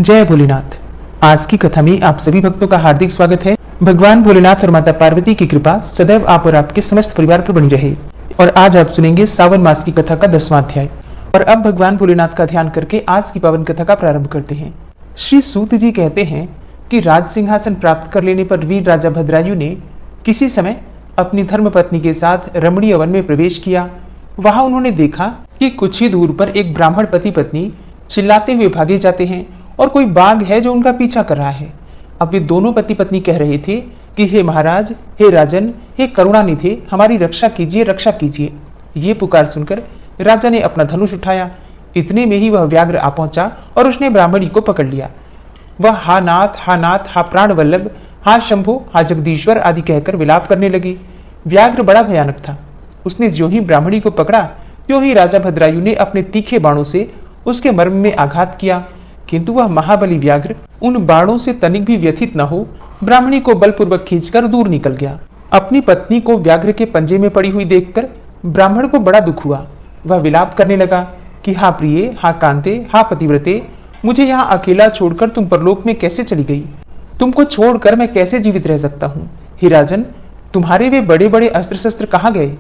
जय भोलेनाथ। आज की कथा में आप सभी भक्तों का हार्दिक स्वागत है। भगवान भोलेनाथ और माता पार्वती की कृपा सदैव आप और आपके समस्त परिवार पर बनी रहे। और आज आप सुनेंगे सावन मास की कथा का 10वां अध्याय। और अब भगवान भोलेनाथ का ध्यान करके आज की पावन कथा का प्रारंभ करते हैं। श्री सूत जी कहते हैं कि राज सिंहासन प्राप्त कर लेने पर वीर राजा भद्रायु ने किसी समय अपनी धर्म पत्नी के साथ रमणीय वन में प्रवेश किया। वहां उन्होंने देखा कि कुछ ही दूर पर एक ब्राह्मण पति पत्नी चिल्लाते हुए भागे जाते हैं और कोई बाघ है जो उनका पीछा कर रहा है। अब वे दोनों पति पत्नी कह रहे थे कि हे महाराज, हे राजन, हे करुणानिधे, हमारी रक्षा कीजिए, रक्षा कीजिए। ये पुकार सुनकर राजा ने अपना धनुष उठाया। इतने में ही वह व्याघ्र आ पहुंचा और उसने ब्राह्मणी को पकड़ लिया। वह हा नाथ, हा नाथ, हा प्राण वल्लभ, हा शंभो, हा जगदीश्वर आदि कहकर विलाप करने लगी। व्याघ्र बड़ा भयानक था। उसने जो ही ब्राह्मणी को पकड़ा त्यों ही राजा भद्रायु ने अपने तीखे बाणों से उसके मर्म में आघात किया, किंतु वह महाबली व्याघ्र उन बाणों से तनिक भी व्यथित न हो ब्राह्मणी को बलपूर्वक खींचकर दूर निकल गया। अपनी पत्नी को व्याघ्र के पंजे में पड़ी हुई देखकर ब्राह्मण को बड़ा दुख हुआ। वह विलाप करने लगा कि हा प्रिय, हा कांते, हा पतिव्रते, मुझे यहाँ अकेला छोड़कर तुम परलोक में कैसे चली गई? तुमको छोड़कर मैं कैसे जीवित रह सकता हूँ? हे राजन, तुम्हारे वे बड़े बड़े अस्त्र शस्त्र कहाँ गए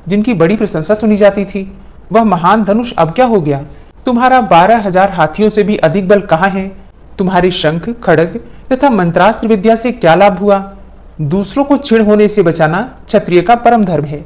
जिनकी बड़ी प्रशंसा सुनी जाती थी? वह महान धनुष अब क्या हो गया? तुम्हारा 12,000 हाथियों से भी अधिक बल कहाँ है? तुम्हारे शंख, खड़ग तथा मंत्रास्त्र विद्या से क्या लाभ हुआ? दूसरों को छीण होने से बचाना क्षत्रिय का परम धर्म है।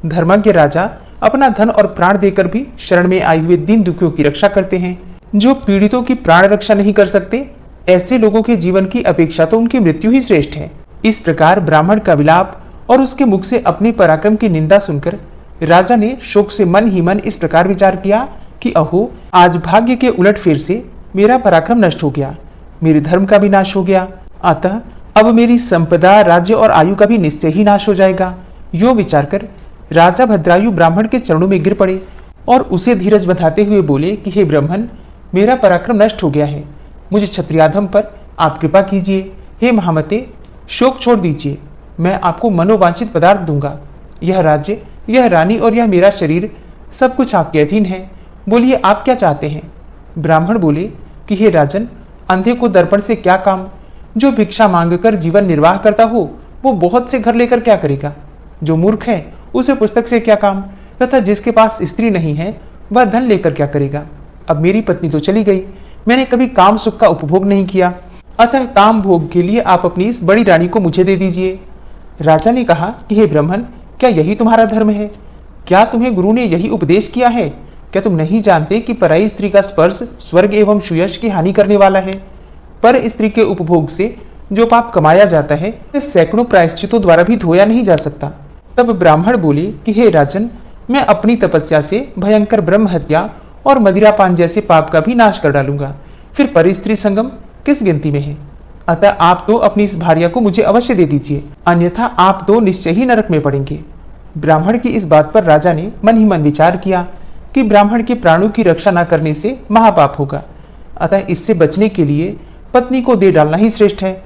धर्मज्ञ राजा अपना धन और प्राण देकर भी शरण में आए हुए दीन दुखियों की रक्षा करते हैं। जो पीड़ितों की प्राण रक्षा नहीं कर सकते, ऐसे लोगों के जीवन की अपेक्षा तो उनकी मृत्यु ही श्रेष्ठ है। इस प्रकार ब्राह्मण का विलाप और उसके मुख से अपने पराक्रम की निंदा सुनकर राजा ने शोक से मन ही मन इस प्रकार विचार किया कि अहो, आज भाग्य के उलटफेर से मेरा पराक्रम नष्ट हो गया, मेरे धर्म का भी नाश हो गया, अतः अब मेरी संपदा, राज्य और आयु का भी निश्चय ही नाश हो जाएगा। यो विचार कर राजा भद्रायु ब्राह्मण के चरणों में गिर पड़े और उसे धीरज बंधाते हुए बोले कि हे ब्राह्मण, मेरा पराक्रम नष्ट हो गया है, मुझे क्षत्रियाधम पर आप कृपा कीजिए। हे महामते, शोक छोड़ दीजिए, मैं आपको मनोवांछित पदार्थ दूंगा। यह राज्य, यह रानी और यह मेरा शरीर सब कुछ आपके अधीन है। बोलिए, आप क्या चाहते हैं? ब्राह्मण बोले कि हे राजन, अंधे को दर्पण से क्या काम? जो भिक्षा मांगकर जीवन निर्वाह करता हो वो बहुत से घर लेकर क्या करेगा? जो मूर्ख है उसे पुस्तक से क्या काम? तथा जिसके पास स्त्री नहीं है वह धन लेकर क्या करेगा? अब मेरी पत्नी तो चली गई, मैंने कभी काम सुख का उपभोग नहीं किया, अतः काम भोग के लिए आप अपनी इस बड़ी रानी को मुझे दे दीजिए। राजा ने कहा कि हे ब्राह्मण, क्या यही तुम्हारा धर्म है? क्या तुम्हें गुरु ने यही उपदेश किया है? क्या तुम नहीं जानते कि पराई स्त्री का स्पर्श स्वर्ग एवं सुयश की हानि करने वाला है? पर स्त्री के उपभोग से जो पाप कमाया जाता है सैकड़ों प्रायश्चितों द्वारा भी धोया नहीं जा सकता। तब ब्राह्मण बोले कि हे राजन, मैं अपनी तपस्या से भयंकर ब्रह्म हत्या और मदिरापान जैसे पाप का भी नाश कर डालूंगा, फिर पर स्त्री संगम किस गिनती में है? अतः आप तो अपनी इस भार्या को मुझे अवश्य दे दीजिए, अन्यथा आप तो निश्चय ही नरक में पड़ेंगे। ब्राह्मण की इस बात पर राजा ने मन ही मन विचार किया कि ब्राह्मण के प्राणों की रक्षा न करने से महापाप होगा, अतः इससे बचने के लिए पत्नी को दे डालना ही श्रेष्ठ है।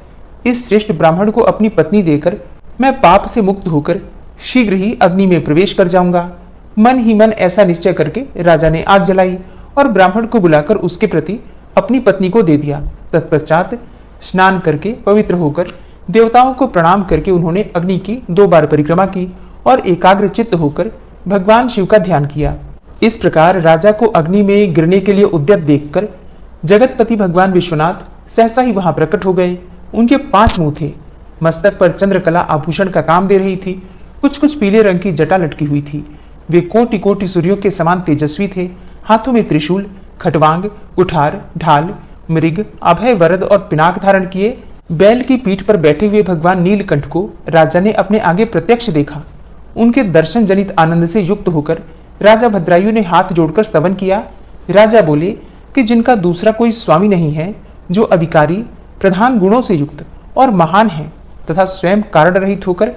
इस श्रेष्ठ ब्राह्मण को अपनी पत्नी देकर मैं पाप से मुक्त होकर शीघ्र ही अग्नि में प्रवेश कर जाऊंगा। मन ही मन ऐसा निश्चय करके राजा ने आग जलाई और ब्राह्मण को बुलाकर उसके प्रति अपनी पत्नी को दे दिया। तत्पश्चात स्नान करके पवित्र होकर देवताओं को प्रणाम करके उन्होंने अग्नि की 2 बार परिक्रमा की और एकाग्र चित्त होकर भगवान शिव का ध्यान किया। इस प्रकार राजा को अग्नि में गिरने के लिए उद्यत देखकर जगतपति भगवान विश्वनाथ सहसा ही वहां प्रकट हो गए। उनके 5 मुंह थे, मस्तक पर चंद्रकला आभूषण का काम दे रही थी, कुछ कुछ पीले रंग की जटा लटकी हुई थी। वे कोटि कोटि सूर्यों के समान तेजस्वी थे। हाथों में त्रिशूल, खटवांग, कुठार, ढाल, मृग, अभय वरद और पिनाक धारण किए बैल की पीठ पर बैठे हुए भगवान नीलकंठ को राजा ने अपने आगे प्रत्यक्ष देखा। उनके दर्शन जनित आनंद से युक्त होकर राजा भद्रायु ने हाथ जोड़कर स्तवन किया। राजा बोले कि जिनका दूसरा कोई स्वामी नहीं है, जो अविकारी, प्रधान गुणों से युक्त और महान है तथा स्वयं कारण रहित होकर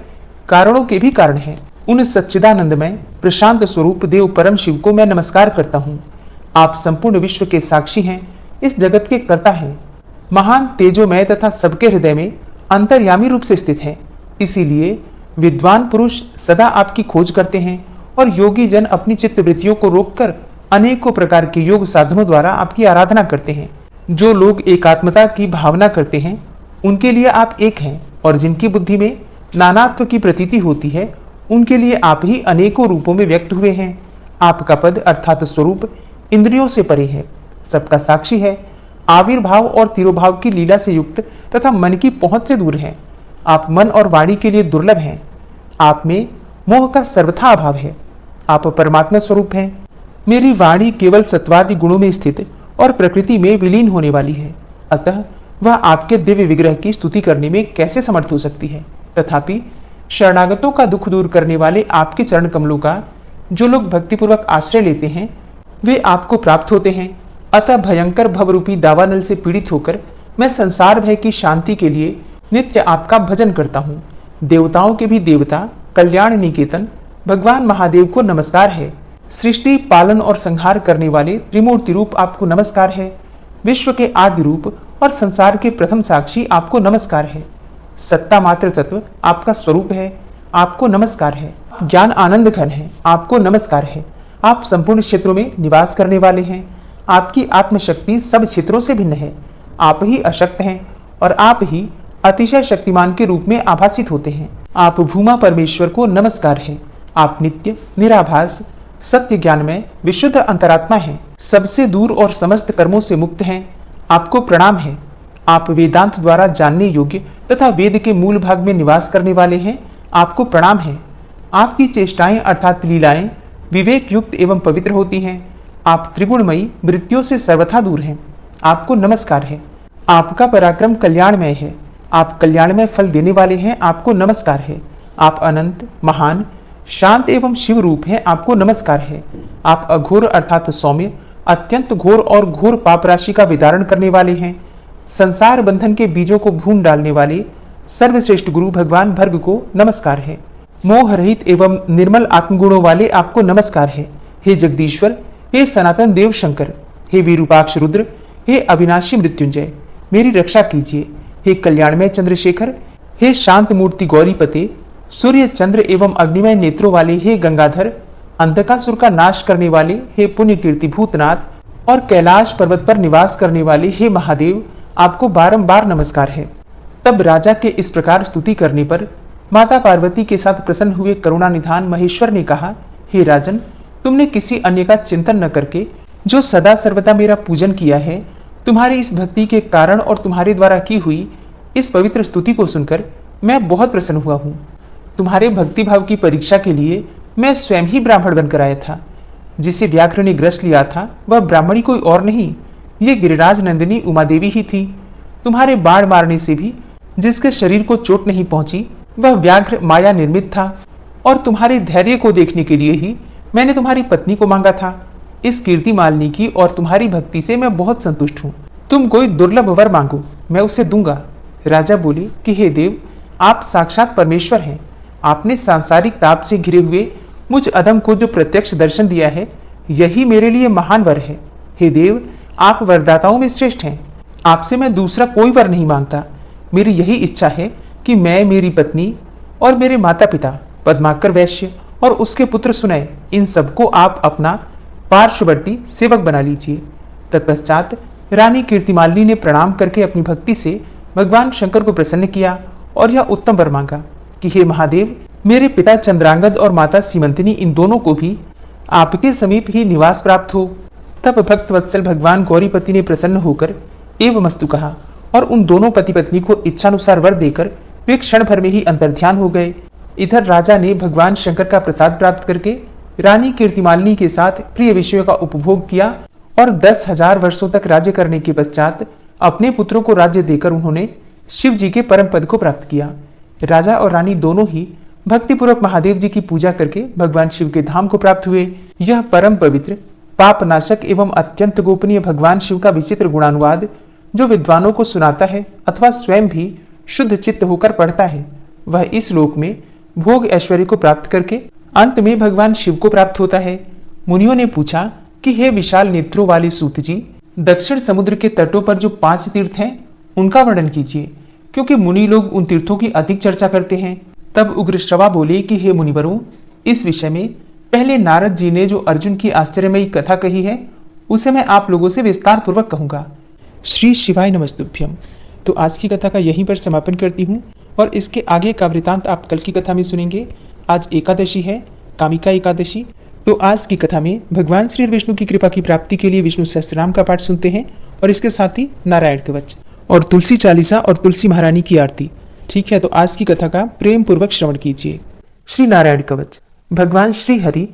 कारणों के भी कारण है, उन सच्चिदानंदमय प्रशांत स्वरूप देव परम शिव को मैं नमस्कार करता हूँ। आप संपूर्ण विश्व के साक्षी हैं, इस जगत के कर्ता हैं, महान तेजोमय तथा सबके हृदय में अंतर्यामी रूप से स्थित है। इसीलिए विद्वान पुरुष सदा आपकी खोज करते हैं और योगी जन अपनी चित्त वृत्तियों को रोककर अनेकों प्रकार के योग साधनों द्वारा आपकी आराधना करते हैं। जो लोग एकात्मता की भावना करते हैं उनके लिए आप एक हैं, और जिनकी बुद्धि में नानात्व की प्रतीति होती है उनके लिए आप ही अनेकों रूपों में व्यक्त हुए हैं। आपका पद अर्थात स्वरूप इंद्रियों से परे है, सबका साक्षी है, आविर्भाव और तिरोभाव की लीला से युक्त तथा मन की पहुंच से दूर है। आप मन और वाणी के लिए दुर्लभ हैं। आप में मोह का सर्वथा अभाव है। आप परमात्मा स्वरूप हैं। मेरी वाणी केवल सत्वादि गुणों में स्थित और प्रकृति में विलीन होने वाली है, अतः वह आपके दिव्य विग्रह की स्तुति करने में कैसे समर्थ हो सकती है। तथापि शरणागतों का दुख दूर करने वाले आपके चरण कमलों का जो लोग भक्तिपूर्वक आश्रय लेते हैं वे आपको प्राप्त होते हैं। अतः भयंकर भवरूपी दावानल से पीड़ित होकर मैं संसार भय की शांति के लिए नित्य आपका भजन करता हूँ। देवताओं के भी देवता कल्याण निकेतन भगवान महादेव को नमस्कार है। सृष्टि पालन और संहार करने वाले त्रिमूर्ति रूप आपको नमस्कार है। विश्व के आदि रूप और संसार के प्रथम साक्षी आपको नमस्कार है। सत्ता मात्र तत्व आपका स्वरूप है, आपको नमस्कार है। ज्ञान आनंद घन है, आपको नमस्कार है। आप संपूर्ण क्षेत्रों में निवास करने वाले हैं। आपकी आत्मशक्ति सब क्षेत्रों से भिन्न है। आप ही अशक्त हैं और आप ही अतिशय शक्तिमान के रूप में आभासित होते हैं। आप भूमा परमेश्वर को नमस्कार है। आप नित्य निराभास सत्य ज्ञान में विशुद्ध अंतरात्मा हैं, सबसे दूर और समस्त कर्मों से मुक्त हैं। आपको प्रणाम है। आप वेदांत द्वारा जानने योग्य तथा वेद के मूल भाग में निवास करने वाले हैं। आपको प्रणाम है। आपकी चेष्टाएं अर्थात लीलाएं विवेक युक्त एवं पवित्र होती हैं। आप त्रिगुणमयी मृत्युओं से सर्वथा दूर हैं। आपको नमस्कार है। आपका पराक्रम कल्याणमय है। आप कल्याणमय फल देने वाले हैं। आपको नमस्कार है। आप अनंत महान शांत एवं शिव रूप हैं। आपको नमस्कार है। आप अघोर अर्थात सौम्य अत्यंत घोर और घोर पाप राशि का विदारण करने वाले हैं। संसार बंधन के बीजों को भून डालने वाले सर्वश्रेष्ठ गुरु भगवान भर्ग को नमस्कार है। मोह रहित एवं निर्मल आत्मगुणों वाले आपको नमस्कार है। हे जगदीश्वर, हे सनातन देव शंकर, हे विरूपाक्ष रुद्र, हे अविनाशी मृत्युंजय, मेरी रक्षा कीजिए। हे कल्याणमय चंद्रशेखर, हे शांत मूर्ति गौरीपते, सूर्य चंद्र एवं अग्निमय नेत्रों वाले हे गंगाधर, अंधकासुर का नाश करने वाले हे पुण्य कीर्ति भूतनाथ और कैलाश पर्वत पर निवास करने वाले हे महादेव, आपको बारंबार नमस्कार है। तब राजा के इस प्रकार स्तुति करने पर माता पार्वती के साथ प्रसन्न हुए करुणानिधान महेश्वर ने कहा, हे राजन, तुमने किसी अन्य का चिंतन न करके जो सदा सर्वदा मेरा पूजन किया है, तुम्हारी इस भक्ति के कारण और तुम्हारे द्वारा की हुई इस पवित्र स्तुति को सुनकर मैं बहुत प्रसन्न हुआ हूँ। तुम्हारे भक्ति भाव की परीक्षा के लिए मैं स्वयं ही ब्राह्मण बनकर आया था। जिसे व्याघ्र ने ग्रस लिया था वह ब्राह्मणी कोई और नहीं, ये गिरिराज नंदिनी उमा देवी ही थी। तुम्हारे बाण मारने से भी जिसके शरीर को चोट नहीं पहुंची वह व्याघ्र माया निर्मित था, और तुम्हारे धैर्य को देखने के लिए ही मैंने तुम्हारी पत्नी को मांगा था। इस कीर्ति मालिनी की और तुम्हारी भक्ति से मैं बहुत संतुष्ट हूँ। तुम कोई दुर्लभ वर मांगो, मैं उसे दूंगा। राजा बोले कि हे देव, आप साक्षात परमेश्वर हैं। आपने सांसारिक ताप से घिरे हुए मुझ अधम को जो प्रत्यक्ष दर्शन दिया है, यही मेरे लिए महान वर है। हे देव, आप वरदाताओं में श्रेष्ठ हैं। आपसे मैं दूसरा कोई वर नहीं मांगता। मेरी यही इच्छा है कि मैं, मेरी पत्नी और मेरे माता पिता पद्माकर वैश्य और उसके पुत्र सुनय, इन सबको आप अपना पार्श्ववर्ती सेवक बना लीजिए। तत्पश्चात रानी कीर्तिमालिनी ने प्रणाम करके अपनी भक्ति से भगवान शंकर को प्रसन्न किया और यह उत्तम वर मांगा कि हे महादेव, मेरे पिता चंद्रांगद और माता सीमंतिनी इन दोनों को भी आपके समीप ही निवास प्राप्त हो। तब भक्त वत्सल भगवान गौरीपति ने प्रसन्न होकर एवमस्तु कहा और उन दोनों पति पत्नी को इच्छानुसार वर देकर वे क्षण भर में ही अंतर्ध्यान हो गए। इधर राजा ने भगवान शंकर का प्रसाद प्राप्त करके रानी कीर्तिमालिनी के साथ प्रिय विषयों का उपभोग किया और 10,000 वर्षों तक राज्य करने के पश्चात अपने पुत्रों को राज्य देकर उन्होंने शिव जी के परम पद को प्राप्त किया। राजा और रानी दोनों ही भक्तिपूर्वक महादेव जी की पूजा करके भगवान शिव के धाम को प्राप्त हुए। यह परम पवित्र पाप नाशक एवं अत्यंत गोपनीय भगवान शिव का विचित्र गुणानुवाद जो विद्वानों को सुनाता है अथवा स्वयं भी शुद्ध चित्त होकर पढ़ता है, वह इस लोक में भोग ऐश्वर्य को प्राप्त करके अंत में भगवान शिव को प्राप्त होता है। मुनियों ने पूछा कि हे विशाल नेत्रों वाले सूत जी, दक्षिण समुद्र के तटों पर जो 5 तीर्थ हैं उनका वर्णन कीजिए, क्योंकि मुनि लोग उन तीर्थों की अधिक चर्चा करते हैं। तब उग्रश्रवा बोले कि हे मुनिवरों, इस विषय में पहले नारद जी ने जो अर्जुन की आश्चर्यमयी कथा कही है उसे मैं आप लोगों से विस्तार पूर्वक कहूंगा। श्री शिवाय नमस्तुभ्यम। तो आज की कथा का यहीं पर समापन करती हूँ और इसके आगे का वृतांत आप कल की कथा में सुनेंगे। आज एकादशी है, कामिका एकादशी। तो आज की कथा में भगवान श्री विष्णु की कृपा की प्राप्ति के लिए विष्णु सहस्त्रनाम का पाठ सुनते हैं और इसके साथ ही नारायण कवच और तुलसी चालीसा और तुलसी महारानी की आरती। ठीक है, तो आज की कथा का प्रेम पूर्वक श्रवण कीजिए। श्री नारायण कवच। भगवान श्री हरि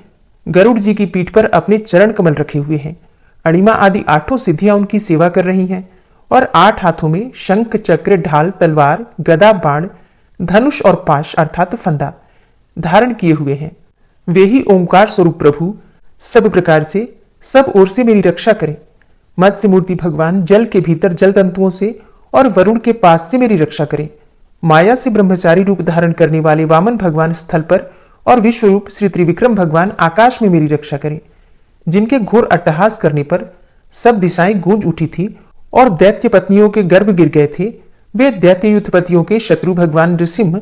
गरुड़ जी की पीठ पर अपने चरण कमल रखे हुए हैं। अणिमा आदि 8 सिद्धियां उनकी सेवा कर रही हैं और 8 हाथों में शंख, चक्र, ढाल, तलवार, गदा, बाण, धनुष और पाश अर्थात फंदा धारण किए हुए हैं। वे ही ओंकार स्वरूप प्रभु सब प्रकार से सब ओर से मेरी रक्षा करें। मत्स्य मूर्ति भगवान जल के भीतर जल तंतुओं से और वरुण के पास से मेरी रक्षा करें। माया से ब्रह्मचारी रूप धारण करने वाले वामन भगवान स्थल पर और विश्वरूप श्री त्रिविक्रम भगवान आकाश में मेरी रक्षा करें। जिनके घोर अट्टहास करने पर सब दिशाएं गूंज उठी थी और दैत्य पत्नियों के गर्भ गिर गए थे, वे दैत्य युद्धपतियों के शत्रु भगवान नृसिंह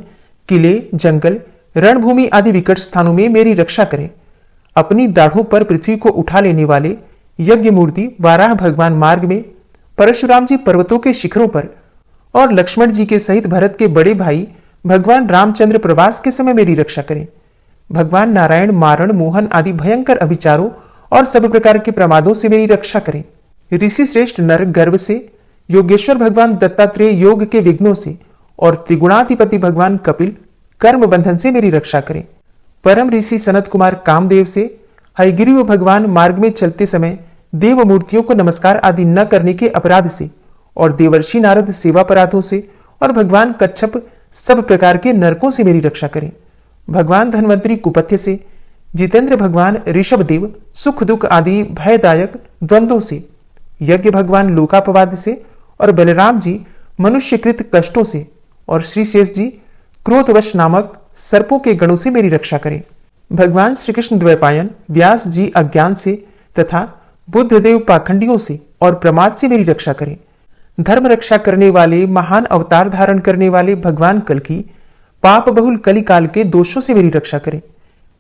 किले, जंगल, रणभूमि आदि विकट स्थानों में मेरी रक्षा करें। अपनी दाढ़ों पर पृथ्वी को उठा लेने वाले यज्ञ मूर्ति वाराह भगवान मार्ग में, परशुराम जी पर्वतों के शिखरों पर और लक्ष्मण जी के सहित भरत के बड़े भाई भगवान रामचंद्र प्रवास के समय मेरी रक्षा करें। भगवान नारायण मारण, मोहन आदि भयंकर अभिचारों और सब प्रकार के प्रमादों से मेरी रक्षा करें। ऋषि श्रेष्ठ नर गर्व से, योगेश्वर भगवान दत्तात्रेय योग के विघ्नों से और त्रिगुणाधिपति भगवान कपिल कर्म बंधन से मेरी रक्षा करें। परम ऋषि सनत कुमार कामदेव से, हयग्रीव भगवान मार्ग में चलते समय देव मूर्तियों को नमस्कार आदि न करने के अपराध से और देवर्षि नारद सेवापराधों से और भगवान कच्छप सब प्रकार के नरकों से मेरी रक्षा करें। भगवान धन्वंतरी कुपथ्य से, जितेंद्र भगवान ऋषभदेव सुख दुख आदि भयदायक द्वंद्वों से, यज्ञ भगवान लोकापवाद से और बलराम जी मनुष्यकृत कष्टों से और श्री शेष जी क्रोधवश नामक सर्पों के गणों से मेरी रक्षा करें। भगवान श्री कृष्ण द्वैपायन व्यास जी अज्ञान से तथा बुद्धदेव पाखंडियों से और प्रमाद से मेरी रक्षा करें। धर्म रक्षा करने वाले महान अवतार धारण करने वाले भगवान कल्कि पाप बहुल कली काल के दोषों से मेरी रक्षा करें।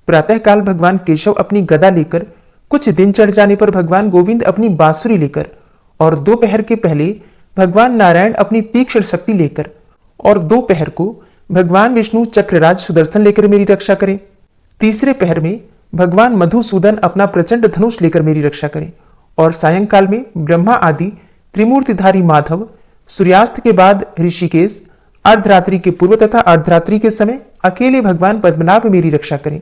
प्रातः काल भगवान केशव अपनी गदा लेकर, कुछ दिन चढ़ जाने पर भगवान गोविंद अपनी बांसुरी लेकर और दोपहर के पहले भगवान नारायण अपनी तीक्ष्ण शक्ति लेकर और दोपहर को भगवान विष्णु चक्रराज सुदर्शन लेकर मेरी रक्षा करें। तीसरे पहर में भगवान मधुसूदन अपना प्रचंड धनुष लेकर मेरी रक्षा करें और सायंकाल में ब्रह्मा आदि त्रिमूर्तिधारी माधव, सूर्यास्त के बाद ऋषिकेश, अर्धरात्रि के पूर्व तथा अर्धरात्रि के समय अकेले भगवान पद्मनाभ मेरी रक्षा करें।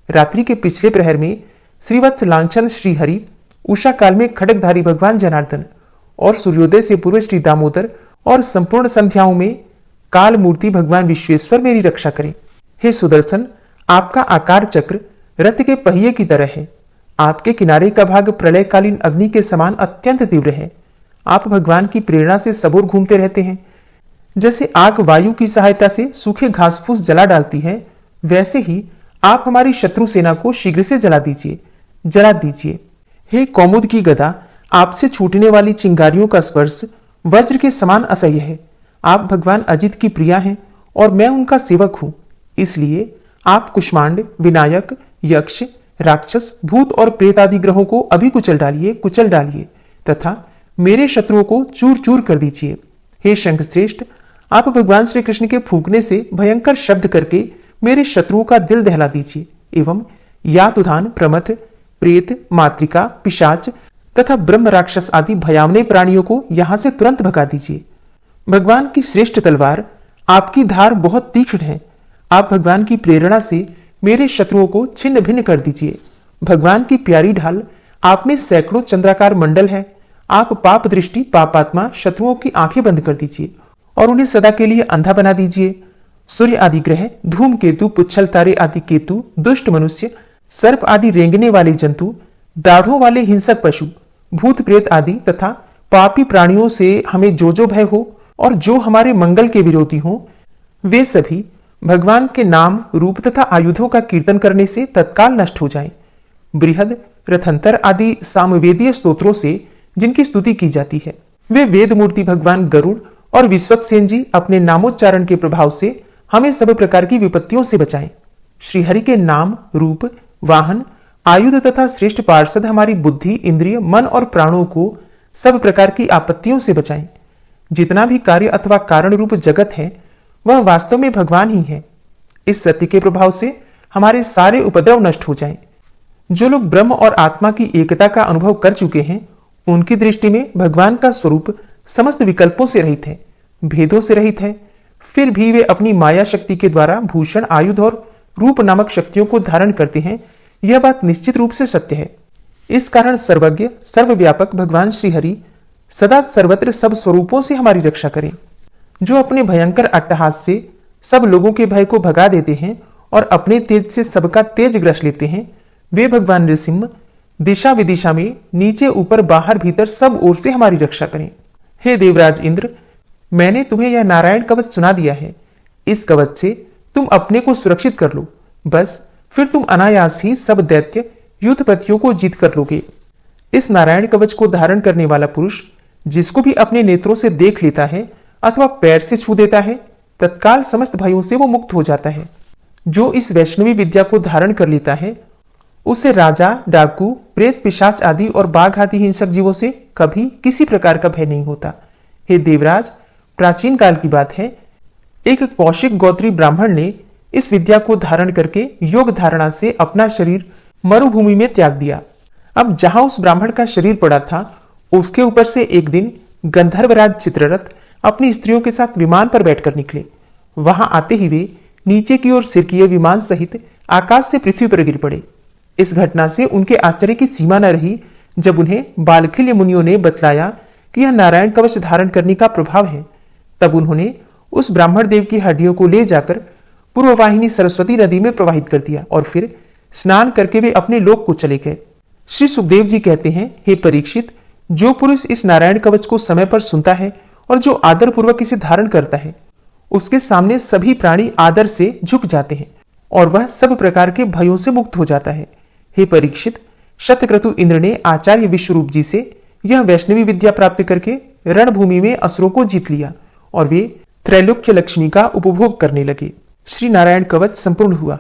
रात्रि के पिछले प्रहर में श्रीवत्स लांछन श्रीहरि, उषा काल में खड्गधारी भगवान जनार्दन और सूर्योदय से पूर्व श्री दामोदर और संपूर्ण संध्याओं में काल मूर्ति भगवान विश्वेश्वर मेरी रक्षा करें। हे सुदर्शन, आपका आकार चक्र रथ के पहिए की तरह है। आपके किनारे का भाग प्रलयकालीन अग्नि के समान अत्यंत तीव्र है। आप भगवान की प्रेरणा से सबोर घूमते रहते हैं। जैसे आग वायु की सहायता से सूखे घास फूस जला डालती है, वैसे ही आप हमारी शत्रु सेना को शीघ्र से जला दीजिए। हे कौमुद की गदा, आपसे छूटने वाली चिंगारियों का स्पर्श वज्र के समान असह्य है। आप भगवान अजित की प्रिया हैं और मैं उनका सेवक हूं, इसलिए आप कुष्मांड, विनायक, यक्ष, राक्षस, भूत और प्रेत आदि ग्रहों को अभी कुचल डालिए तथा मेरे शत्रुओं को चूर चूर कर दीजिए। हे शंख श्रेष्ठ, आप भगवान श्री कृष्ण के फूंकने से भयंकर शब्द करके मेरे शत्रुओं का दिल दहला दीजिए एवं यातुधान, प्रमथ, प्रेत, मातृका, पिशाच तथा ब्रह्म राक्षस आदि भयावने प्राणियों को यहां से तुरंत भगा दीजिए। भगवान की श्रेष्ठ तलवार, आपकी धार बहुत तीक्ष्ण है। आप भगवान की प्रेरणा से मेरे शत्रुओं को छिन्न भिन्न कर दीजिए। भगवान की प्यारी ढाल, आप में सैकड़ों चंद्राकार मंडल है। आप पाप दृष्टि पापात्मा शत्रुओं की आंखें बंद कर दीजिए और उन्हें सदा के लिए अंधा बना दीजिए। सूर्य आदि ग्रह, धूमकेतु, पुच्छल तारे आदि केतु, दुष्ट मनुष्य, सर्प आदि रेंगने वाले जंतु, दाढ़ों वाले हिंसक पशु, भूत प्रेत आदि तथा पापी प्राणियों से हमें जो भय हो और जो हमारे मंगल के विरोधी हो, वे सभी भगवान के नाम, रूप तथा आयुधों का कीर्तन करने से तत्काल नष्ट हो जाएं। बृहद, रथंतर आदि सामवेदीय स्तोत्रों से जिनकी स्तुति की जाती है, वे वेद मूर्ति भगवान गरुड़ और विश्वक्सेन जी अपने नामोच्चारण के प्रभाव से हमें सब प्रकार की विपत्तियों से बचाएं। श्रीहरि के नाम, रूप, वाहन, आयुध तथा श्रेष्ठ पार्षद हमारी बुद्धि, इंद्रिय, मन और प्राणों को सब प्रकार की आपत्तियों से बचाएं। जितना भी कार्य अथवा कारण रूप जगत है वह वास्तव में भगवान ही है। इस सत्य के प्रभाव से हमारे सारे उपद्रव नष्ट हो जाएं। जो लोग ब्रह्म और आत्मा की एकता का अनुभव कर चुके हैं उनकी दृष्टि में भगवान का स्वरूप समस्त विकल्पों से रहित है, भेदों से रहित है। फिर भी वे अपनी माया शक्ति के द्वारा भूषण, आयुध और रूप नामक शक्तियों को धारण करते हैं। यह बात निश्चित रूप से सत्य है। इस कारण सर्वज्ञ सर्वव्यापक भगवान श्री हरि सदा सर्वत्र सब स्वरूपों से हमारी रक्षा करें। जो अपने भयंकर अट्टहास से सब लोगों के भय को भगा देते हैं और अपने तेज से सबका तेज ग्रस लेते हैं, वे भगवान नृसिंह दिशा विदिशा में नीचे ऊपर बाहर भीतर सब ओर से हमारी रक्षा करें। हे देवराज इंद्र, मैंने तुम्हें यह नारायण कवच सुना दिया है। इस कवच से तुम अपने को सुरक्षित कर लो, बस फिर तुम अनायास ही सब दैत्य युद्धपतियों को जीत कर लोगे। इस नारायण कवच को धारण करने वाला पुरुष जिसको भी अपने नेत्रों से देख लेता है अथवा पैर से छू देता है, तत्काल समस्त भयों से वो मुक्त हो जाता है। जो इस वैष्णवी विद्या को धारण कर लेता है उससे राजा, डाकू, प्रेत, पिशाच आदि और बाघ आदि हिंसक जीवों से कभी किसी प्रकार का भय नहीं होता। हे देवराज, प्राचीन काल की बात है, एक कौशिक गोत्री ब्राह्मण ने इस विद्या को धारण करके योग धारणा से अपना शरीर मरुभूमि में त्याग दिया। अब जहां उस ब्राह्मण का शरीर पड़ा था उसके ऊपर से एक दिन गंधर्वराज चित्ररथ अपनी स्त्रियों के साथ विमान पर बैठकर निकले। वहां आते ही वे नीचे की ओर सिरकिए विमान सहित आकाश से पृथ्वी पर गिर पड़े। इस घटना से उनके आश्चर्य की सीमा न रही जब उन्हें बालखिल्य मुनियों ने बतलाया कि यह नारायण कवच धारण करने का प्रभाव है। तब उन्होंने उस ब्राह्मण देव की हड्डियों को ले जाकर पूर्ववाहिनी सरस्वती नदी में प्रवाहित कर दिया और फिर स्नान करके वे अपने लोक को चले गए। श्री सुखदेव जी कहते हैं, हे परीक्षित, जो पुरुष इस नारायण कवच को समय पर सुनता है और जो आदर पूर्वक इसे धारण करता है उसके सामने सभी प्राणी आदर से झुक जाते हैं और वह सब प्रकार के भयों से मुक्त हो जाता है। हे परीक्षित, शतक्रतु इंद्र ने आचार्य विश्वरूप जी से यह वैष्णवी विद्या प्राप्त करके रणभूमि में असुरों को जीत लिया और वे त्रैलोक्य लक्ष्मी का उपभोग करने लगे। श्री नारायण कवच संपूर्ण हुआ।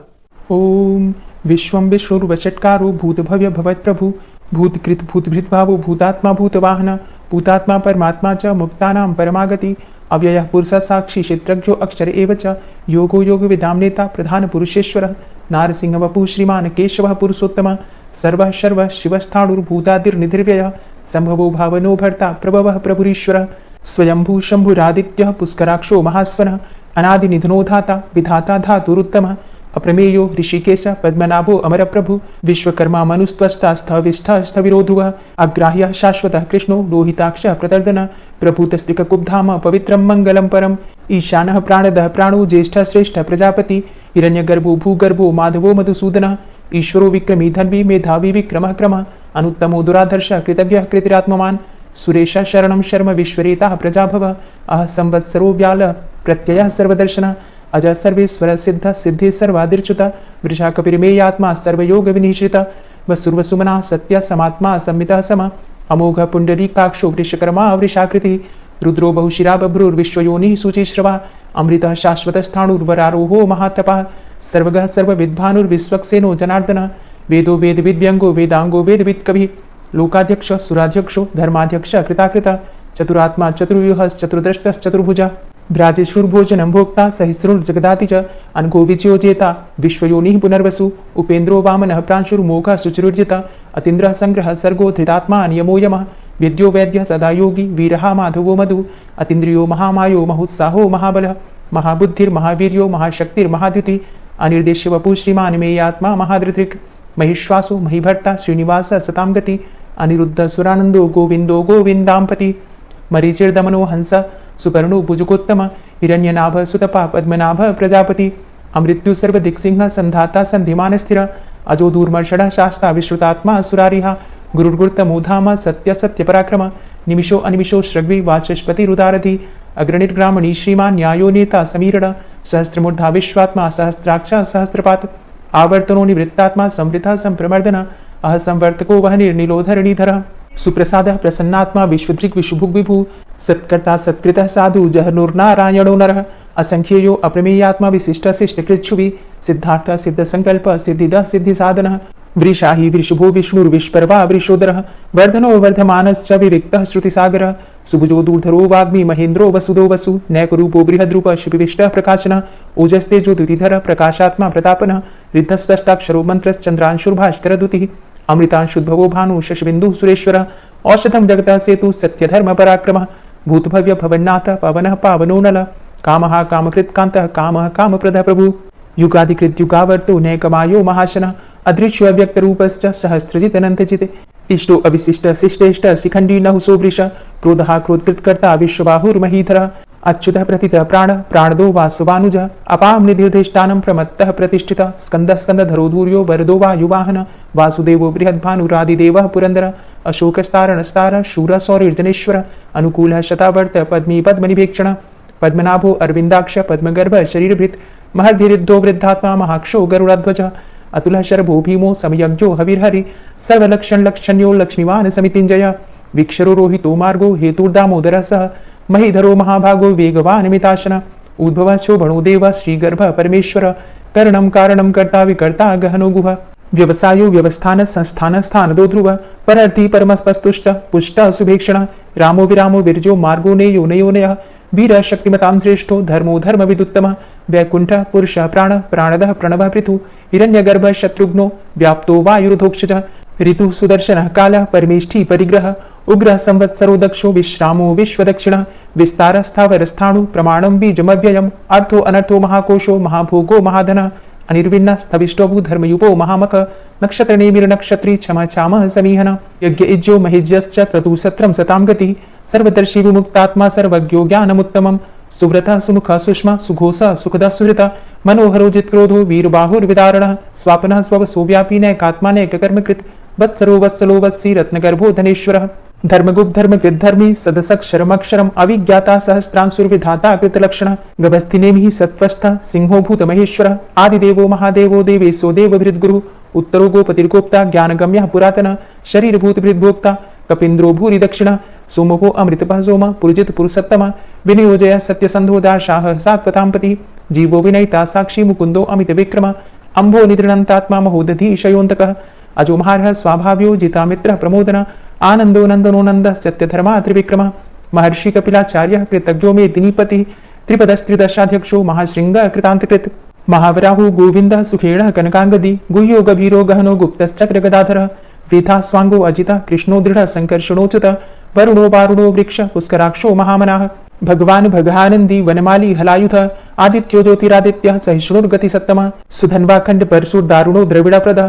ओम विश्वम विष्णुर्वषट्कारो भूत भव्य भवत प्रभु भूतकृत भूतभृत भावो भूतात्मा भूतवाहन भूतात्मा परमात्मा च मुक्तानां परमागति अव्ययः पुरुषः साक्षी क्षेत्रज्ञो अक्षर एव च योगो योग विदाम नेता प्रधान पुरुषेश्वरः नारसिंह वपुः श्रीमान केशवः पुरुषोत्तमः सर्वः शर्वः शिवस्थाणुर्भूतादिर्निधिर्व्ययः संभवो भावनो भर्ता प्रभवः प्रभुरीश्वरः स्वयंभू शंभुरादित्यः पुष्कराक्षो महास्वनः अनादिनिधनो धाता विधाता धातुरुत्तमः अप्रमेयो ऋषिकेश पद्मनाभो अमर प्रभु विश्वकर्मा मनुस्त्वष्टा स्थविष्ठ स्थविरोधुः अग्राह्य शाश्वतः कृष्णो लोहिताक्ष प्रदर्दन प्रभूतस्त्रिककुब्धाम पवित्रं मंगलम परम ईशानः प्राणदः प्राणो ज्येष्ठ श्रेष्ठ प्रजापति हिरण्यगर्भो भूगर्भो माधवो मधुसूदनः ईश्वरो विक्रमी धन्वी मेधावी विक्रमः क्रमः अनुत्तमो दुराधर्ष कृतज्ञः कृतिरात्मवान् सुरेश शरणं शर्म विश्वरेता प्रजाभव अह संवत्सरो व्याल प्रत्ययः सर्वदर्शन अज सर्वेश्वर सिद्ध सिद्धि सर्वादिर्च्युत वृषा कपिर्मेयात्मा सर्वयोग विनिश्रित वसुर्वसुमना सत्य समात्मा संमितः सम अमोघ पुंडरीकाक्षो वृषकर्मा वृषाकृति रुद्रो बहुशिरा बभ्रुर्विश्वयोनिः शुचिश्रवा अमृतः शाश्वत स्थाणुर्वरारोहो महातपः सर्वगः सर्वविद्भानुर्विश्वक्सेनो जनार्दन वेदो वेद विद्यंगो वेदांगो वेद वित्कवि लोकाध्यक्ष सुराध्यक्षो धर्माध्यक्ष कृताकृत चतुरात्मा चतुर्व्यूह चतुर्द्रष्टश्चतुर्भुज भ्राजेशुर्भोजनं भोक्ता सहिस्रुर्जगदाति च अनघो विजयो जेता विश्वयोनिः पुनर्वसु उपेन्द्रो वामनः प्रांशुर्मोघः शुचिरुर्जित अतीन्द्रः संग्रह सर्गो धृतात्मा नियमो यमः वेद्यो वैद्यः सदा योगी वीरः माधवो मधु अतीन्द्रियो महामायो महोत्साहो महाबलः महाबुद्धिर्महावीर्यो महाशक्तिर्महाद्युति अनिर्देश्य वपु श्रीमान् मेयात्मा महाधृतिक् महिश्वासो महिभर्ता श्रीनिवास सतां गति अनिरुद्ध सुरानंदो गोविंदो गोविंदांपति मरीचिर्दमनो हंस सुपर्णो भुजगोत्तम हिरण्यनाभ सुतपा पद्मनाभ प्रजापति अमृत्यु सर्वदिक्सिंह संधाता संधिमान स्थिर अजो दूर्मर्षण शास्ता विश्रुतात्मा सुरारिहा गुरुर्गुर्तमोधाम सत्य सत्य पराक्रम निमिषो अनिमिषो श्रग्वी वाचस्पति रुदारधि अग्रणिर्ग्रामणी श्रीमान न्यायो नेता समीरण सहस्त्रमूर्धा विश्वात्मा सहस्त्राक्ष सहस्त्रपात आवर्तनो निवृत्तात्मा संवृता संप्रमर्दन अह संवर्तको वह निर्निलोधरणीधर सुप्रसाद प्रसन्नात्मा विश्वदृक् विशुभुग् विभु सत्कर्ता सत्कृतः साधु जहनुर्नारायणो नरः असंख्येयो अप्रमेयात्मा विशिष्ट शिष्टकृच्छुवि सिद्धार्थ सिद्ध संकल्प सिद्धिद सिद्धि साधनः वृषाहि वृषभो विष्णुर्विष्पर्वा वृषोदरः वर्धनो वर्धमानश्च विविक्तः श्रुतिसागरः सुभुजो दूर्धरो वाग्मी महेन्द्रो वसुदो वसु नैकरूपो बृहद्रूप शिपिविष्टः प्रकाशनः ओजस्तेजो द्युतिधरः प्रकाशात्मा प्रतापनः रिद्धस्पष्टाक्षरो मन्त्रश्चन्द्रांशुर्भास्करद्युतिः अमृतांशुद्भवो भानु शशबिन्दुः सुरेश्वरः औषधं जगतः सेतु सत्यधर्म पराक्रमः भूतभव्य भवन्नाथ पवनः पावनो नलः कामः कामकृत् कान्तः कामः कामप्रदः प्रभु युगाधिकृत युगावर्तो नैकमायो महाशनः अदृश्य अव्यक्त रूपश्च सहस्रजित अनंतजित इष्टो अविशिष्ट शिष्टेष्ट शिखंडी नहुसो वृष क्रोधः क्रोधकृत्कर्ता विश्वबाहुर्महीधरः अच्युतः प्रतितः प्राण प्राणदो वासुवानुज अपां निधिर्धिष्ठानं प्रमत्तः प्रतिष्ठितः स्कंद स्कंदधरो धूर्यो वरदो वायुवाहन वासुदेवो बृहद्भानुरादिदेवः पुरंदर अशोकस्तारणस्तार शूर सौरिर्जनेश्वर अनुकूलः शतावर्त पद्मी पद्मनिभीक्षण पद्मनाभो अरविंदाक्ष पद्मगर्भ शरीरभृत महर्धिरिद्धो वृद्धात्मा महाक्षो गरुड़ध्वज अतुलः शरभो भीमो समयज्ञो हविर्हरि सर्वलक्षण लक्षण्यो लक्ष्मीवान समितिंजय वीक्षरो रोहितो मार्गो हेतुर्दामोदरः सह महीधरो महाभागो वेगवान मिताशन उद्भव शोभणो देव श्रीगर्भ परमेश्वर करणं कारणं कर्ता विकर्ता गहनो गुह व्यवसायो व्यवस्थान संस्थान स्थान दो ध्रुव परर्थी परमस्पस्तुष्ट पुष्ट सुभीक्षण रामो विरामो विरजो मार्गो नेयो नयोनय वीर शक्तिमतां श्रेष्ठो धर्मो धर्म विदुत्तम वैकुंठ पुरुष प्राण प्राणदः प्रणव पृथु हिरण्यगर्भ शत्रुघ्नो व्याप्तो वायुरुधोक्षज ऋतु सुदर्शन काल परमेष्ठी परिग्रह उग्र संवत्सरो दक्षो विश्रामो विश्वदक्षिण विस्तार स्थावर स्थाणु प्रमाणं बीजमव्ययम् अर्थो अनर्थो महाकोशो महाभोगो महाधन अनिर्विण्ण स्थविष्टोभु धर्मयुपो महामक नक्षत्र नेमिर नक्षत्री क्षमा चामः समीहन यज्ञ इज्यो महिज्यश्च क्रतु सत्रम सतां गति सर्वदर्शी विमुक्तात्मा सर्वज्ञो ज्ञानमुत्तमम् सुव्रत सुमुख सुष्मा सुघोष सुखद सुहृत मनोहरो जित्क्रोधो वीरबाहुर्विदारणः स्वापनः स्ववसो व्यापी नैकात्मा नैककर्मकृत् वत्सरो वत्सलो वत्सी रत्नगर्भो धनेश्वरः धर्मगुप्त धर्मकृत धर्मी सदसक्षरमक्षरम अविज्ञाता सहस्रांशुर्विधाता कृतलक्षण गभस्थिनेमिः सत्वस्थ सिंहो भूत महेश्वर आदिदेवो महादेवो देवेशो देवभृद्गुरु उत्तरो गोपतिर्गोप्ता ज्ञानगम्यः पुरातन शरीरभूत भृद्भोक्ता कपिन्द्रो भूरि दक्षिण सोमपो अमृतपः सोम पुरुजित पुरुषोत्तम विनियोजय सत्यसंधो दाशाह सात्वतांपति जीवो विनयिता साक्षी मुकुंदो अमित विक्रम अंभो निद्रणन्तात्मा महोदधीशयोऽन्तकः अजो महारः स्वाभाव्यो जितामित्र प्रमोदन आनंदो नंदनो नंद सत्यधर्मा त्रिविक्रम महर्षि कपिलाचार्य कृतज्ञो मेदिनीपति त्रिपदस्त्रिदशाध्यक्षो महाशृंग कृतांतकृत महावराहु गोविंद सुखेण कनकांगदी गुह्यो गभीरो गहनो गुप्तश्चक्र गदाधर वेथा स्वांगो अजिता कृष्णो दृढ़ संकर्षणोच्युत वरुणो वारुणो वृक्ष पुष्कराक्षो महामनाः भगवान भगानंदी वनमाली हलायुध आदित्यो ज्योतिरादित्य सहिष्णुर्गति सत्तम सुधन्वा खंड परशुर दारुणो द्रविड़ प्रद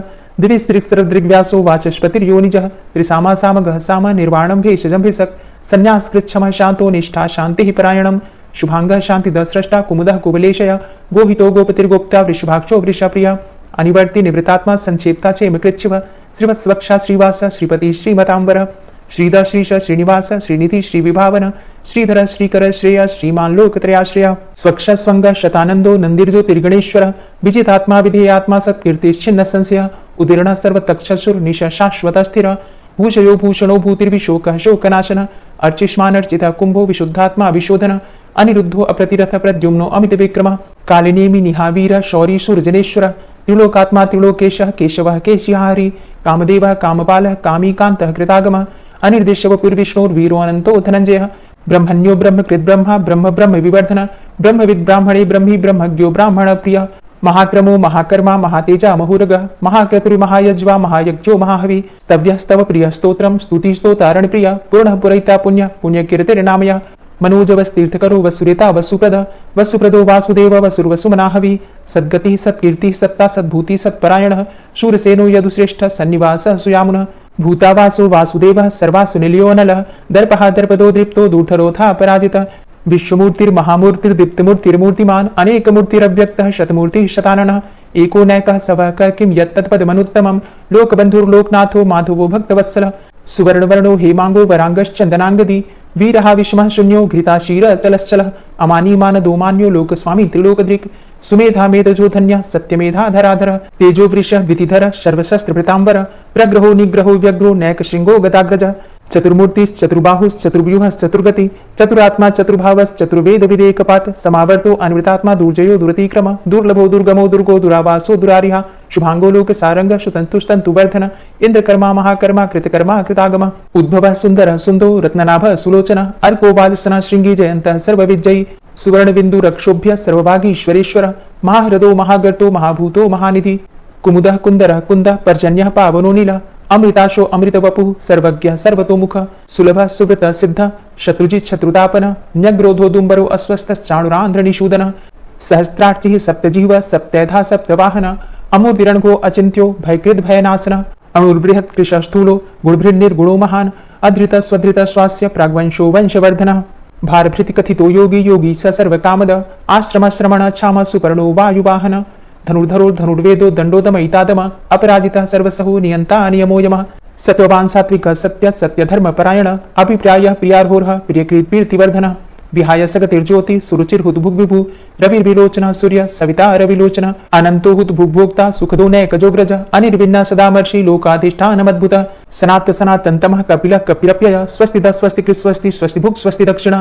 दिविस्त्रिक्सृदृग्व्यासो वाचस्पतिर्योनिजः त्रिसामा सामगः साम निर्वाणं भेषजं भेषक संन्यास कृच्छम शांतो निष्ठा शांति परायणम शुभांग शांति दस्रष्टा कुमुदः कुबलेशय गोहितो गोपतिर्गोप्ता वृषभाक्षो वृषप्रिय अनिवर्ति निवृतात्मा संक्षेप्ता चेम कृच्छिव श्रीवत्स्वक्षा श्रीवास श्रीपति श्रीमतांबर श्रीद श्रीश श्रीनिवास श्रीनिधि श्रीविभावन श्रीधर श्रीकर श्रेय श्रीमान लोकत्रयाश्रय स्वक्ष स्वंग शतानंदो नंदिर्जो तिर्गणेश्वर विजितात्मा विधेयात्मा सत्कीर्तिश्चिन्न संशय उदीर्ण सर्वतक्षसुर निश शाश्वत स्थिर भूषयो भूषणो भूतिर्विशोक शोकनाशन अर्चिष्मानर्चित कुंभो विशुद्धात्मा विशोधन अनिरुद्धो अप्रतिरथ प्रद्युम्नो अमित विक्रम कालिनेमि निहावीर शौरी सुरजनेश्वर त्रिलोकात्मा त्रिलोकेशः केशवः केशिहारी कामदेवः कामपालः कामीकान्तः कृतागमः अनिर्देशव पूर्विष्णोर्वीरो अनंतो धनंजय ब्रह्मण्यो ब्रह्मकृत ब्रह्मा ब्रह्म ब्रह्म विवर्धन ब्रह्मविद ब्राह्मणे ब्रह्मी ब्रह्मज्ञो ब्राह्मण प्रिय महाक्रमो महाकर्मा महातेजा महुरग महाक्रतुर् महायज्वा महायज्ञो महाहवि स्तव्यस्तव प्रिय स्तोत्रम स्तुति स्तोतारण प्रिय पूर्ण पुरैता पुण्य पुण्यकीर्तिर्नामय मनोजवस्तीर्थकरो वसुरेता वसुप्रद वसुप्रदो वासुदेव वसुर्वसुमनाहवि सद्गति सत्कीर्ति सत्ता सद्भूति सत्परायणः शूरसेनो यदुश्रेष्ठ सन्निवासः सुयामुनः भूतावासो वासुदेवः सर्वासु निलयोनलः दर्पः दर्पदो दीप्तो दूठरोथा पराजितः विश्वमूर्तिर्महामूर्तिर्दीप्तमूर्तिर्मूर्तिमान् अनेकमूर्तिरव्यक्तः शतमूर्तिः शताननः एको नैकः सवः किं यत्तत्पदमनुत्तमं लोकबन्धुर्लोकनाथो माधवो भक्तवत्सलः सुवर्णवर्णो हेमांगो वरांगश्चन्दनांगदी वीरः विषमः शून्यो घृताशीर चलश्चलः अमानीमान दोमान्यो लोकस्वामी त्रिलोकदृक् सुमेधा मेधजो धन्य सत्यमेधा धराधर तेजो वृष द्वितिधर सर्वशस्त्र वृतांबर प्रग्रहो निग्रहो व्यग्रो नैक श्रृंगो गदाग्रज चतुर्मूर्तिश्चतुर्बाहुश्चतुर्व्यूहश्चतुर्गति चतुरात्मा चतुर्भावश्चतुर्वेद विदेकपात समावर्तो अनवृतात्मा दुर्जयो दुरतिक्रम दुर्लभो दुर्गमो दुर्गो दुरावासो दुरारिहा शुभांगो लोक सारंग सुतंतुस्तंतु वर्धन इंद्रकर्मा महाकर्मा कृतकर्मा कृतागम उद्भव सुंदर सुंदो रत्ननाभ सुलोचन अर्को वादसना श्रृंगी जयंत सर्वविजयी सुवर्ण बिंदु रक्षोभ्य सर्वभागीश्वरेश्वर महाहृदो महागर्तो महाभूतो महानिधि कुमुदः कुंदरः कुंद पर्जन्यः पावनो नील अमृताशो अमृत वपु सर्वज्ञ सर्वतोमुख सुलभ सुव्रत सिद्ध शत्रुजित शत्रुतापन न्यग्रोधो दुंबरो अस्वस्थश्चाणुरांध्र निषूदन सहस्त्रार्चिः सप्तजिह्व सप्तैधा सप्तवाहन अमूर्तिरणघो अचिन्त्यो भयकृत भयनाशन अणुर्बृहत् कृशस्थूलो गुणभृन्निर्गुणो महान अधृत स्वधृत स्वास्य प्राग्वंशो वंशवर्धन भारभृति कथितो योगी योगी स सर्वकामद आश्रमश्रमण क्षाम सुपर्णो वायुवाहन धनुर्धरो धनुर्वेदो दंडोदमयितादम अपराजितः सर्वसहो नियंता नियमो यमः सत्ववान सात्विक सत्य सत्यधर्म परायण अभिप्रायः प्रियार्होरः प्रियकृत कीर्तिवर्धन विहाय सगतिर्ज्योति सुरुचिर हुतभुग विभु रविर्विलोचन सूर्य सविता रविलोचन अनंतो हुत भुग्भोक्ता सुखदो नैकजोग्रज अनिर्विन्न सदामर्षि लोकाधिष्ठानमद्भुत सनात सनातनतमः कपिलः कपिरप्यय स्वस्ति द स्वस्ति कृत स्वस्ति स्वस्ति भुक् स्वस्ति दक्षिण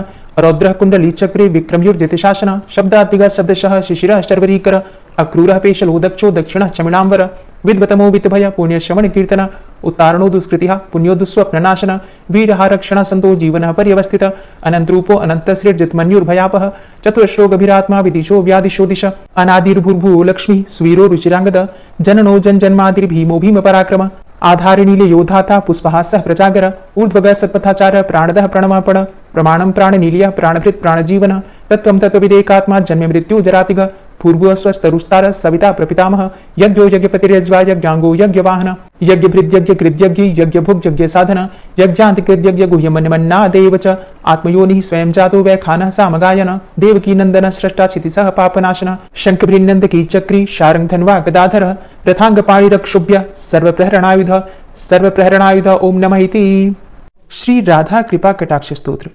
रौद्रः कुंडली चक्रे विक्रमयुर्जित शासन शब्दातिग शब्दशः शिशिरः शर्वरीकर अक्रूरः पेशलो दक्षो दक्षिणः चमिणांबर विद्वतमो वित्तभय पुण्य श्रवण कीर्तन उत्तारणो दुष्कृतिः पुण्यो दुस्वप्न नाशन वीरः रक्षण संतो जीवनः पर्यवस्थित अनंतरूपो अनंतश्रीर्जित मन्युर्भयापः चतुरश्रो गभीरात्मा विदिशो व्यादिशो दिश अनादिर्भूर्भुवो लक्ष्मी स्वीरो रुचिरांगद जननो जन्मादिर्भीमो भीम पराक्रम आधारिणीले योधाता पुष्पहासः प्रजागर ऊर्ध्वग सत्पथाचार प्राणदः प्रणमापण प्रमाणं प्राणनीलियः प्राणभृत प्राणजीवन तत्त्वं तत्त्वविदेकात्मा जन्म मृत्यु जरातिग पूर्व स्वस्तरुस्तार सविता प्रपितामह यज्ञो यज्ञपतिर्यज्वा यज्ञांगो यज्ञवाहन यज्ञभृद् यज्ञ कृद्यज्ञ यज्ञ भुक् यज्ञ साधन यज्ञान्तिकृद्यज्ञ गुह्यमन्यमन्ना देव च आत्मयोनिः स्वयं जातो वैखानः सामगायन देवकी नंदन सृष्टा क्षितिसः पापनाशन शंखभृन्नन्दकी चक्री शारंग धन्वा गदाधर रथांगपाणिरक्षुभ्य सर्वप्रहरणायुध ओम नमः इति। श्री राधा कृपा कटाक्ष स्तोत्र।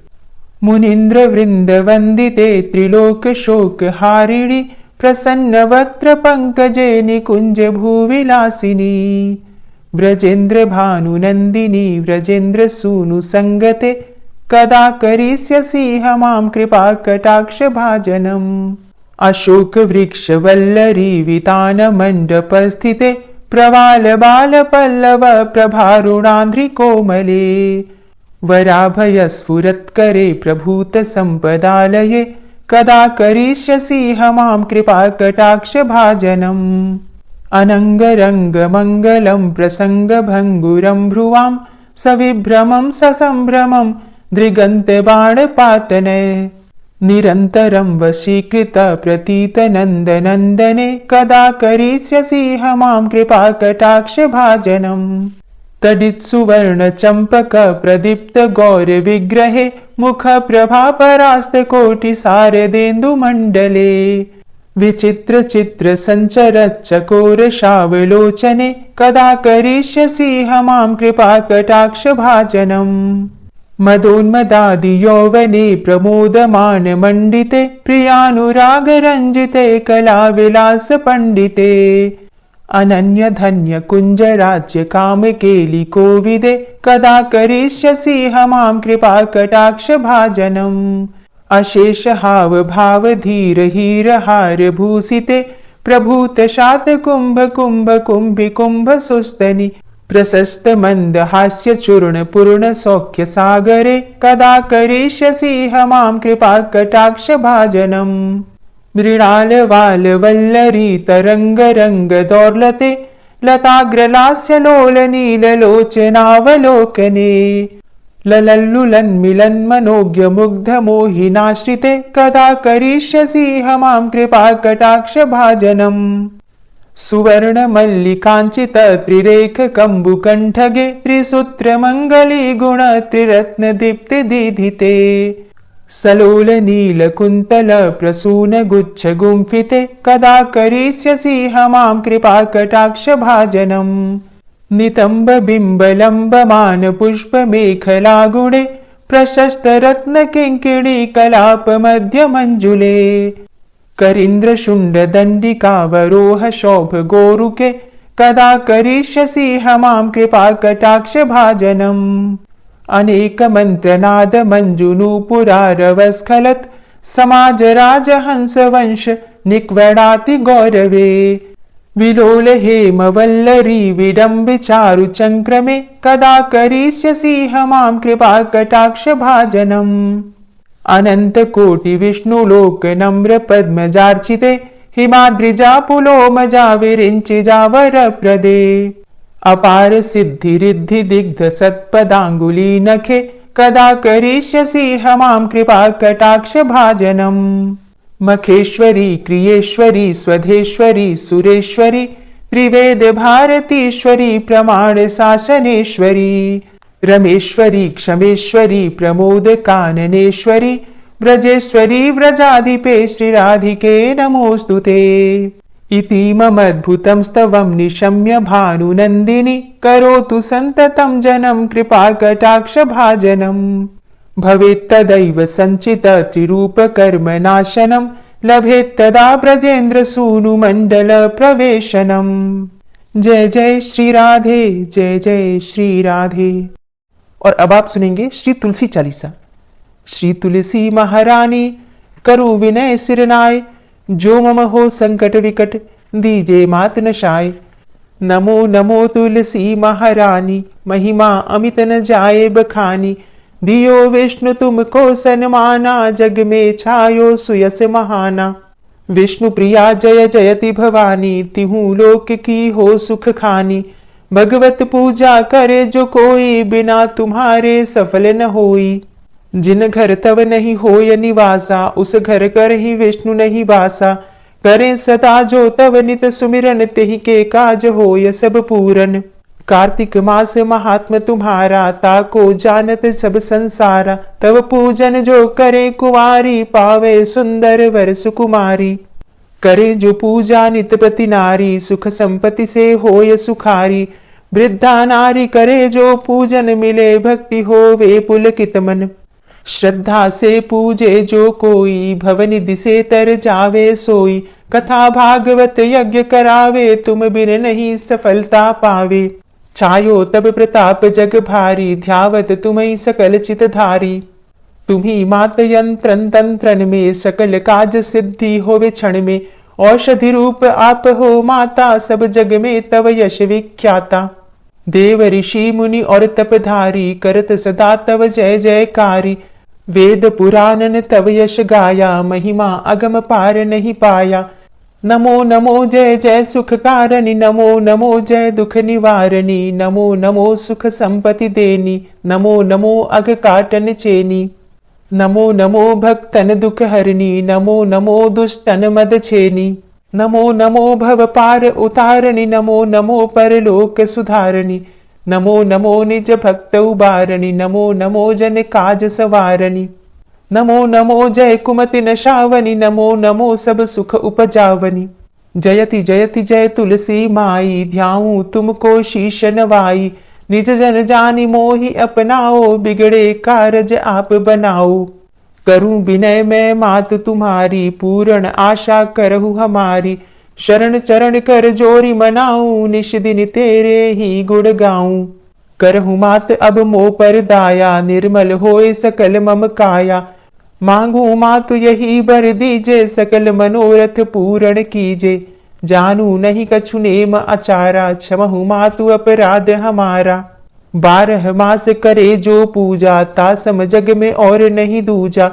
मुनीन्द्र वृंद वंदिते त्रिलोक शोक हारिणी प्रसन्न वक्त्र पंकजे निकुंज भूविलासिनी व्रजेन्द्र भानु नंदिनी व्रजेन्द्र सूनु संगते कदा करिष्यसि हमां कृपा कटाक्ष भाजनम् अशोक वृक्ष वल्लरी वितान मंडप स्थिते प्रवाल बाल पल्लव प्रभारुणांध्रि कोमले वराभय स्फुरत्करे प्रभूत संपदालये कदा करिष्यसि हमां कृपा कटाक्ष भाजनम् अनंगरंग मंगलम प्रसंग भंगुरम भ्रुवां सविभ्रमं ससंभ्रमं दृगंत बाणपातने निरन्तरं वशीकृत प्रतीत नंद नंदने कदा करिष्यसि हमां कृपा कटाक्ष भाजनम् तडित्सुवर्ण चंपक प्रदीप्त गौर विग्रहे मुख प्रभा परास्त कोटि सारदेन्दु मंडले विचित्र चित्र संचर चकोर शावलोचने कदा करिष्यसि हमां कृपा कटाक्ष भाजनम् मदोन्मदादि यौवने प्रमोदमान मंडिते प्रियानुराग रंजिते कला विलास पंडिते अनन्य धन्य कुंज राज्य काम केली कोविदे कदा करिष्यसि हमां कृपा कटाक्ष भाजनम् अशेष हाव भाव धीर हीर हार भूषिते प्रभूत शात कुंभ कुंभ कुंभि कुंभ सुस्तनि प्रशस्त मंद हास्य चूर्ण पूर्ण सौख्य सागरे कदा करिष्यसि हमां कृपा कटाक्ष भाजनम् मृणाल वाल वल्लरी तरंग रंग दौर्लते लताग्रलास्य लोल नील लोचनावलोकने ललल्लुलन् मिलन् मनोज्ञ मुग्ध मोहिनाश्रिते कदा करिष्यसि हमां कृपा कटाक्ष भाजनम् सुवर्ण मल्लिकांचित त्रिरेख कंबुकंठगे त्रिसूत्र मंगली गुण त्रिरत्न दीप्ति दीधिते सलोल नील कुंतल प्रसून गुच्छ गुंफिते कदा करिष्यसि हमां कृपा कटाक्ष भाजनम् नितंब बिंब लंबमान पुष्प मेखला गुणे प्रशस्त रत्न किंकिणी कलाप मध्य मंजुले करींद्र शुंड दंडिकावरोह शोभ गोरुके कदा करिष्यसि हमां कृपा कटाक्ष भाजनम्। अनेक मंत्रनाद मंजुनूपुरारवस्खलत् समाज राजहंस वंश निक्वडाति गौरवे। विलोल हेम वल्लरी विडम्ब चारु चंक्रमे कदा करिष्यसि हमां कृपा कटाक्ष भाजनम्। अनंत कोटि विष्णुलोक नम्र पद्मजार्चिते हिमाद्रिजा पुलोमजा विरिञ्चिजा वरप्रदे। अपार सिद्धि रिद्धि दिग्ध सत्पदांगुली नखे कदा करिष्यसि हमां कृपा कटाक्ष भाजनम्। मखेश्वरी क्रियेश्वरी स्वधेश्वरी सुरेश्वरी त्रिवेद भारतीश्वरी प्रमाण शासनेश्वरी। रमेश्वरी क्षमेश्वरी प्रमोद काननेश्वरी व्रजेश्वरी व्रजाधिपे श्रीराधिके नमोस्तुते। इति ममद्भुतं स्तवं निशम्य भानुनन्दिनी करोतु सन्ततं जनं कृपा कटाक्ष भाजनम्। भवेत्तदैव संचित त्रिरूप कर्म नाशनम् लभेत्तदा ब्रजेन्द्र सूनु मंडल प्रवेशनम्। जय जय श्री राधे, जय जय श्री राधे। और अब आप सुनेंगे श्री तुलसी चालीसा। श्री तुलसी महारानी करु विनय सिरनाय, जो मम हो संकट विकट दीजे मात नशाय। नमो नमो तुलसी महारानी, महिमा अमित न जाए बखानी। दियो विष्णु तुमको सन्माना, जग में छायो सुयस महाना। विष्णु प्रिया जय जयति भवानी, तिहु लोक की हो सुख खानी। भगवत पूजा करे जो कोई, बिना तुम्हारे सफल न होई। जिन घर तव नहीं होय निवासा, उस घर कर ही विष्णु नहीं वासा। करे सदा जो तव नित सुमिरन, तेहि के काज होय सब पूरन। कार्तिक मास महात्म तुम्हारा, ताको जानत सब संसारा। तव पूजन जो करे कुंवारी, पावे सुंदर वर सुकुमारी। करे जो पूजा नित प्रति नारी, सुख संपत्ति से होय सुखारी। वृद्धा नारी करे जो पूजन, मिले भक्ति होवे पुलकित मन। श्रद्धा से पूजे जो कोई, भवनिधि से तर जावे सोई। कथा भागवत यज्ञ करावे, तुम बिन नहीं सफलता पावे। छायो तब प्रताप जग भारी, ध्यावत तुम्हीं सकल चित धारी। तुम्ही मात यंत्रन तंत्रन में, सकल काज सिद्धि होवे क्षण में। औषधि रूप आप हो माता, सब जग में तव यश विख्याता। देव ऋषि मुनि और तपधारी, करत सदा तव जय जयकारी। वेद पुराणन तव यश गाया, महिमा अगम पार नहीं पाया। नमो नमो जय जय सुख कारणी, नमो नमो जय दुख निवारणी। नमो नमो सुख संपत्ति देनी, नमो नमो अघ काटन चेनी। नमो नमो भक्तन दुख हरणी, नमो नमो दुष्टन मद छेनी। नमो नमो भव पार उतारणी, नमो नमो परलोक सुधारणी। नमो नमो निज भक्त उबारणी, नमो नमो जन काज सवारणी। नमो नमो जय कुमति नशावनी, नमो नमो सब सुख उपजावनी। जयति जयति जय तुलसी माई, ध्याऊं तुमको शीश नवाई। निज जन जानी मोहि अपनाओ, बिगड़े कारज आप बनाओ। करूं विनय मैं मात तुम्हारी, पूर्ण आशा करहु हमारी। शरण चरण कर जोरी मनाऊं, निश दिन तेरे ही गुण गाऊं। करहु मात अब मोह पर दाया, निर्मल होए सकल मम काया। मांगू मातु यही बर दीजे, सकल मनोरथ पूर्ण कीजे। जानू नहीं कछु नेम आचारा, क्षमहु मातु अपराध हमारा। 12 मास करे जो पूजा, तासम जग में और नहीं दूजा।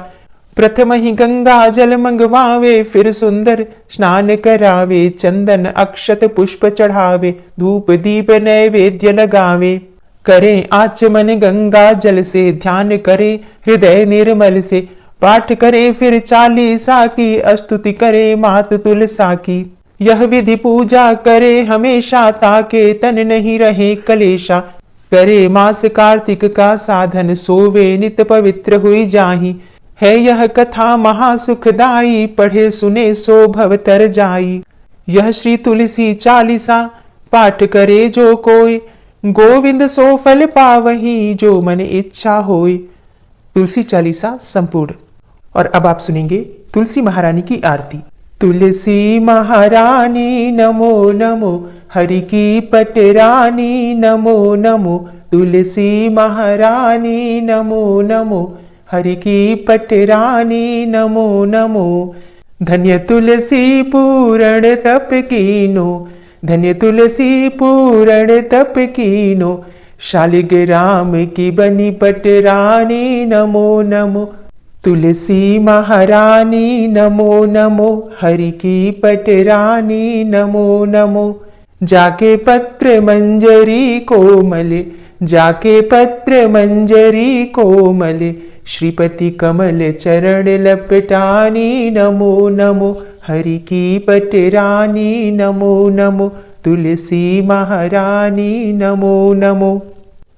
प्रथम ही गंगा जल मंगवावे, फिर सुंदर स्नान करावे। चंदन अक्षत पुष्प चढ़ावे, धूप दीप नैवेद्य लगावे। करे आचमन गंगा जल से, ध्यान करे हृदय निर्मल से। पाठ करे फिर चालीसा की, स्तुति करे मात तुलसा की। यह विधि पूजा करे हमेशा, ताके तन नहीं रहे कलेशा। करे मास कार्तिक का साधन, सोवे नित पवित्र हुई जाही। है यह कथा महासुखदाई, पढ़े सुने सो भव तर जाई। यह श्री तुलसी चालीसा, पाठ करे जो कोई। गोविंद सो फल पावही, जो मन इच्छा होय। तुलसी चालीसा संपूर्ण। और अब आप सुनेंगे तुलसी महारानी की आरती। तुलसी महारानी नमो नमो, हरि की पटरानी नमो नमो। तुलसी महारानी नमो नमो, हरि की पटरानी नमो नमो। धन्य तुलसी पूर्ण तप कीनो, धन्य तुलसी पूर्ण तप कीनो। शालिग्राम की बनी पटरानी नमो नमो। तुलसी महारानी नमो नमो, हरि की पटरानी नमो नमो। जाके पत्र मंजरी कोमले, जाके पत्र मंजरी कोमले। श्रीपति कमल चरण लपटानी नमो नमो, हरि की पटरानी नमो नमो। तुलसी महारानी नमो नमो।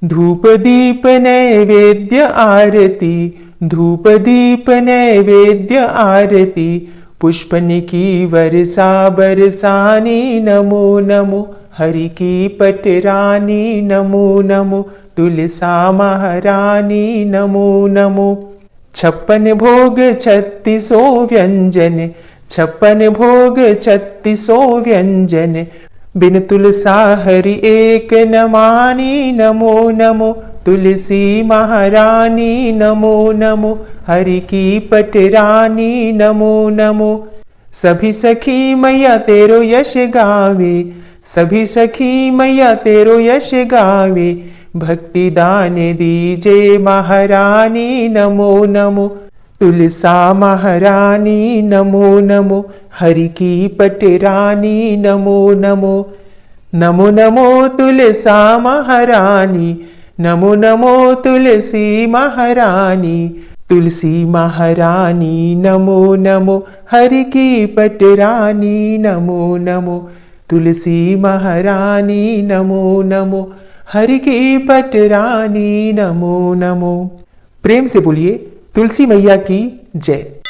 धूप दीप नैवेद्य आरती, धूप दीप नैवेद्य आरती। पुष्पन की वर्षा बरसानी नमो नमो, हरि की पटरानी नमो नमो। तुलसा महारानी नमो नमो। 56 भोग 36 व्यंजन, 56 भोग 36 व्यंजन। बिन तुलसा हरि एक न मानी नमो नमो। तुलसी महारानी नमो नमो, हरि की पटरानी नमो नमो। सभी सखी मैया तेरो यश गावे, सभी सखी मैया तेरो यश गावे। भक्ति दान दीजे महारानी नमो नमो। तुलसा महारानी नमो नमो, हरि की पटरानी नमो नमो। नमो नमो तुलसा महारानी, नमो नमो तुलसी महारानी। तुलसी महारानी नमो नमो, हरि की पटरानी नमो नमो। तुलसी महारानी नमो नमो, हरि की पटरानी नमो नमो। प्रेम से बोलिए तुलसी मैया की जय।